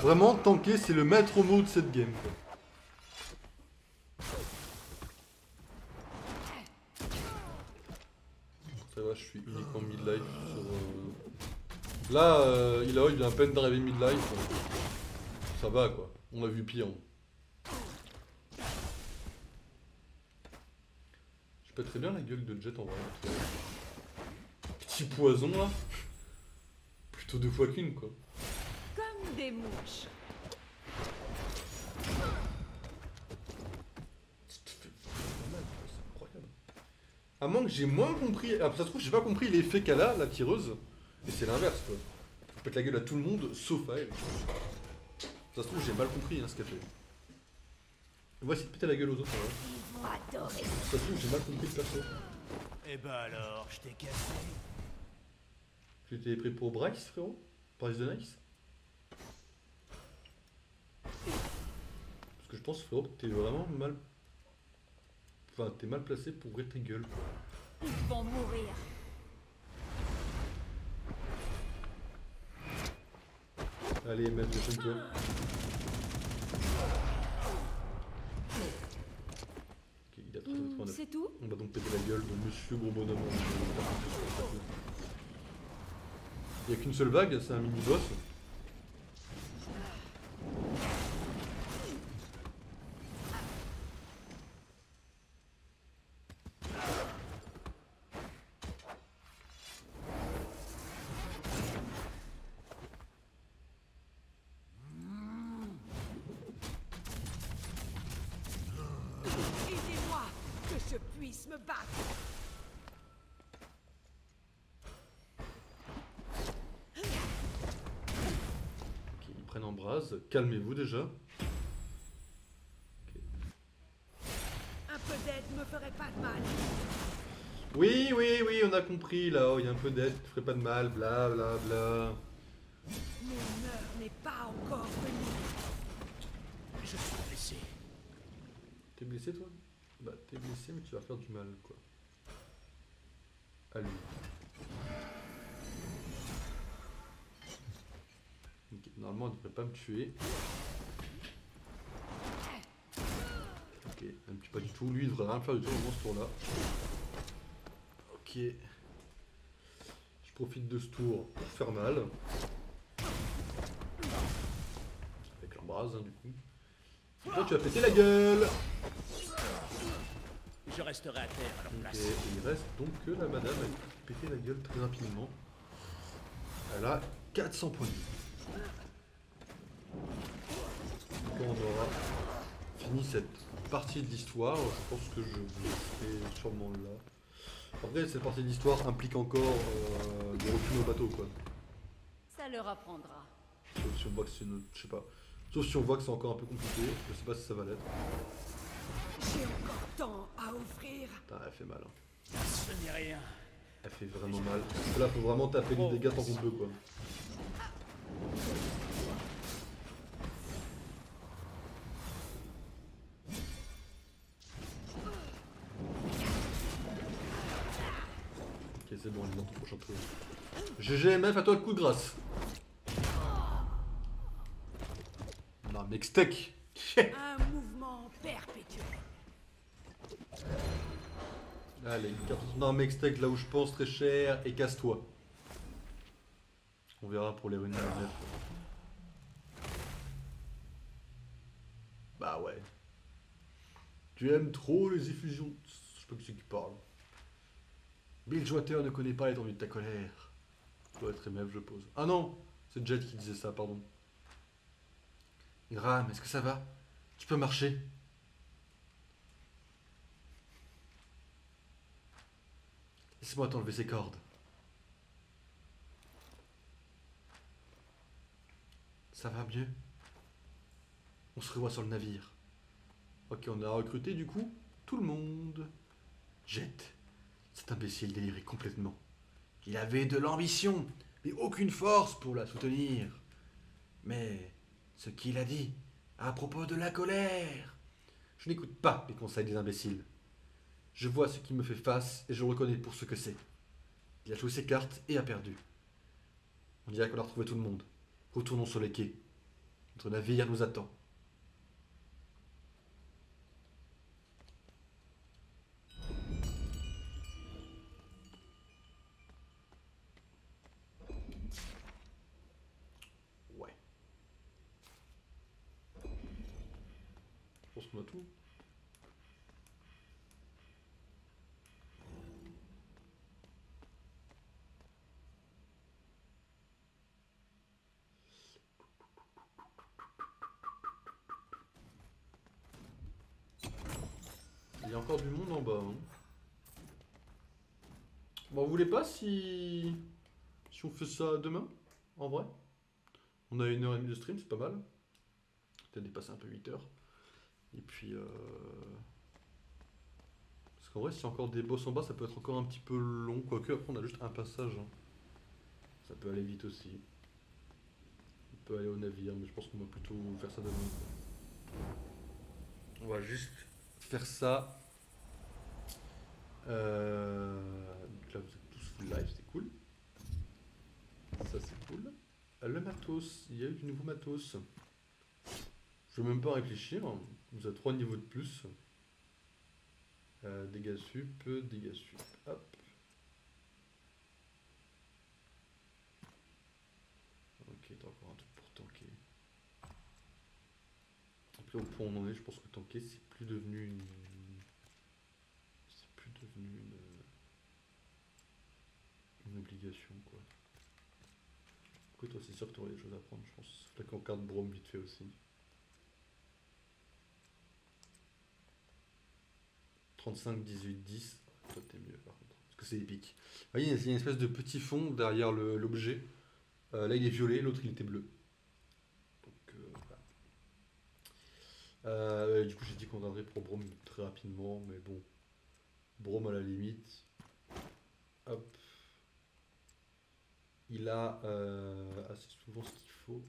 B: Vraiment, tanker, c'est le maître mot de cette game, quoi. Ça va, je suis uniquement mid-life sur... Là, il a eu à peine d'arriver mid-life. Ça va, quoi. On a vu pire. Je pète très bien la gueule de Jet en vrai. Petit poison, là. Plutôt 2 fois qu'une, quoi.
E: Comme des mouches.
B: C'est incroyable. À moins que j'ai moins compris. Ah, ça se trouve, j'ai pas compris l'effet qu'elle a, la tireuse. Et c'est l'inverse, quoi. Elle pète la gueule à tout le monde, sauf à elle. Ça se trouve, j'ai mal compris hein, ce qu'elle fait. On va essayer de péter la gueule aux autres.
E: Ils vont adorer.
B: Ça se trouve, j'ai mal compris le perso.
F: Eh ben alors, je t'ai cassé.
B: Tu étais prêt pour Bryce, frérot? Bryce de Nice? Parce que je pense, frérot, que t'es vraiment mal. Enfin, t'es mal placé pour ouvrir tes gueules.
E: Ils vont mourir.
B: Allez, mec, déchaîne-toi. Ok, il a 389.
E: C'est tout?
B: On va donc péter la gueule de Monsieur Gros Bonhomme. Il n'y a qu'une seule vague, c'est un mini-boss.
A: Aidez-moi, que je puisse me battre.
B: Ok, ils prennent en brase. Calmez-vous déjà.
A: Un peu d'aide me ferait pas de mal.
B: Oui, oui, oui, on a compris là. Oh, il y a un peu d'aide, tu ferais pas de mal, bla bla bla.
A: Mon heure n'est pas encore venue.
F: Je suis blessé.
B: T'es blessé toi? Bah t'es blessé mais tu vas faire du mal quoi. À lui. Ok, normalement il devrait pas me tuer. Ok, même pas du tout. Lui il devrait rien faire du tout dans ce tour là. Ok. Je profite de ce tour pour faire mal. Avec l'embrase hein, du coup. Et toi tu vas péter la gueule.
F: Je resterai à terre à leur
B: Ok,
F: place.
B: et il reste donc que la madame a pété la gueule très rapidement. Elle a 400 points de vie. Quand on aura fini cette partie de l'histoire, je pense que je vous laisserai sûrement là. Après, cette partie de l'histoire implique encore de retourner au bateau, quoi.
E: Ça leur apprendra.
B: Sauf si on voit que c'est une... Je sais pas. Sauf si on voit que c'est encore un peu compliqué. Je sais pas si ça va l'être.
A: J'ai encore tant à offrir.
B: Putain, elle fait mal. Hein.
F: Ce n'est rien.
B: Elle fait vraiment mal. Parce que là, faut vraiment taper du dégât tant qu'on peut, quoi. Ok, c'est bon, elle est dans ton prochain tour. GGMF, à toi le coup de grâce. Non, mec, steak.
A: Un mouvement perpétuel.
B: Allez, une carte. Non, mec, steak, là où je pense, très cher, et casse-toi. On verra pour les runes de Bah ouais. Tu aimes trop les effusions. Je sais pas qui c'est qui parle. Bill Joiter ne connaît pas l'étendue de ta colère. Ça doit être MF, je pose. Ah non, c'est Jet qui disait ça, pardon. Gram, est-ce que ça va? Tu peux marcher? Laisse-moi t'enlever ces cordes. Ça va mieux? On se revoit sur le navire. Ok, on a recruté du coup tout le monde. Jet, Cet imbécile délirait complètement. Il avait de l'ambition, mais aucune force pour la soutenir. Mais ce qu'il a dit à propos de la colère... Je n'écoute pas les conseils des imbéciles. Je vois ce qui me fait face et je le reconnais pour ce que c'est. Il a joué ses cartes et a perdu. On dirait qu'on a retrouvé tout le monde. Retournons sur les quais. Notre navire nous attend. Ouais. Je pense qu'on a tout. Il y a encore du monde en bas. Hein. Bon, vous voulez pas si on fait ça demain, en vrai? On a 1h30 de stream, c'est pas mal. Peut-être dépasser un peu 8 heures. Et puis... Parce qu'en vrai, s'il y a encore des boss en bas, ça peut être encore un petit peu long. Quoique, après, on a juste un passage. Hein. Ça peut aller vite aussi. On peut aller au navire, mais je pense qu'on va plutôt faire ça demain. On va juste faire ça. Donc là, vous êtes tous full live, c'est cool. Ça, c'est cool. Le matos, il y a eu du nouveau matos. Je ne vais même pas réfléchir. Vous avez 3 niveaux de plus. Dégâts sup, dégâts sup. Hop. Ok, t'as encore un truc pour tanker. Après, au point où on en est, je pense que tanker, c'est plus devenu une... C'est plus devenu une obligation, quoi. Écoute, toi, c'est sûr que tu aurais des choses à prendre, je pense. Là, qu'on carte Brome vite fait aussi. 35, 18, 10. Toi, t'es mieux, par contre. Parce que c'est épique. Vous voyez, il y a une espèce de petit fond derrière l'objet. Là, il est violet, l'autre, il était bleu. Donc, voilà. Du coup, j'ai dit qu'on regarderait pour Brome très rapidement, mais bon. Brome à la limite. Hop. Il a assez souvent ce qu'il faut.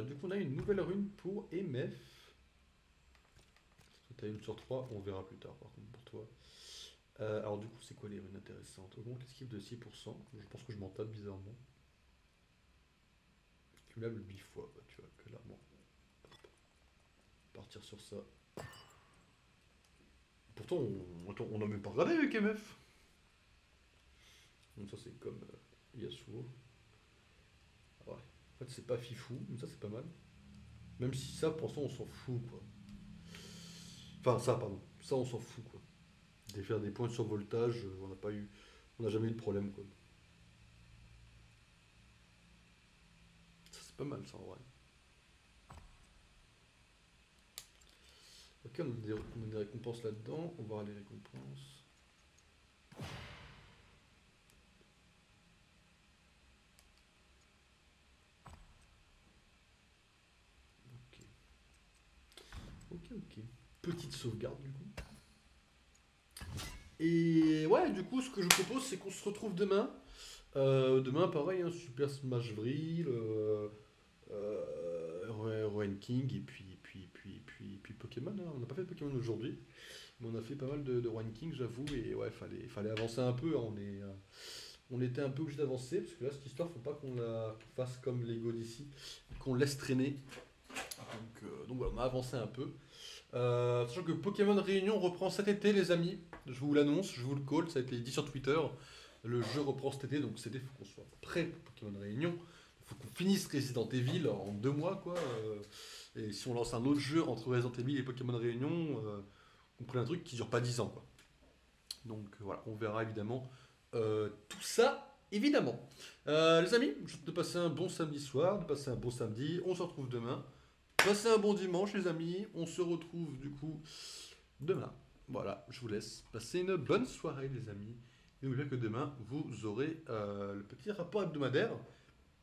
B: Du coup, on a une nouvelle rune pour MF. Tu as une sur 3, on verra plus tard par contre pour toi. Alors du coup, c'est quoi les runes intéressantes? Augmente l'esquive de 6%. Je pense que je m'en tape bizarrement. Cumulable 8 fois, bah, tu vois, clairement. Hop. Partir sur ça. Pourtant, on n'a même pas regardé avec MF. Donc ça c'est comme Yasuo. Ah ouais. En fait c'est pas fifou, mais ça c'est pas mal. Même si ça pour l'instant on s'en fout quoi. Enfin ça pardon, ça on s'en fout quoi. De faire des points de survoltage, on n'a jamais eu de problème quoi. Ça c'est pas mal ça en vrai. Ok, on a des récompenses là-dedans, on va voir les récompenses. Ok. Petite sauvegarde du coup. Et ouais, du coup, ce que je vous propose, c'est qu'on se retrouve demain. Demain, pareil, hein, Super Smash Vril, Rowan King et puis Pokémon. Hein. On n'a pas fait de Pokémon aujourd'hui, mais on a fait pas mal de Rowan King, j'avoue. Et ouais, fallait avancer un peu. Hein. On était un peu obligé d'avancer parce que là, cette histoire, faut pas qu'on la fasse comme Lego d'ici, qu'on laisse traîner. Donc voilà, on a avancé un peu. Sachant que Pokémon Réunion reprend cet été, les amis. Je vous l'annonce, je vous le call, ça a été dit sur Twitter. Le jeu reprend cet été, donc cet été, il faut qu'on soit prêt pour Pokémon Réunion. Il faut qu'on finisse Resident Evil en 2 mois, quoi. Et si on lance un autre jeu entre Resident Evil et Pokémon Réunion, on prend un truc qui dure pas 10 ans, quoi. Donc voilà, on verra évidemment tout ça, évidemment. Les amis, je vous souhaite de passer un bon samedi soir, de passer un bon samedi. On se retrouve demain. Passez un bon dimanche les amis, on se retrouve du coup demain. Voilà, je vous laisse. Passez une bonne soirée les amis. Et n'oubliez pas que demain, vous aurez le petit rapport hebdomadaire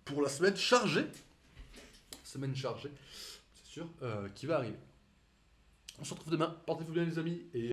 B: pour la semaine chargée. Semaine chargée, c'est sûr, qui va arriver. On se retrouve demain, portez-vous bien les amis. Et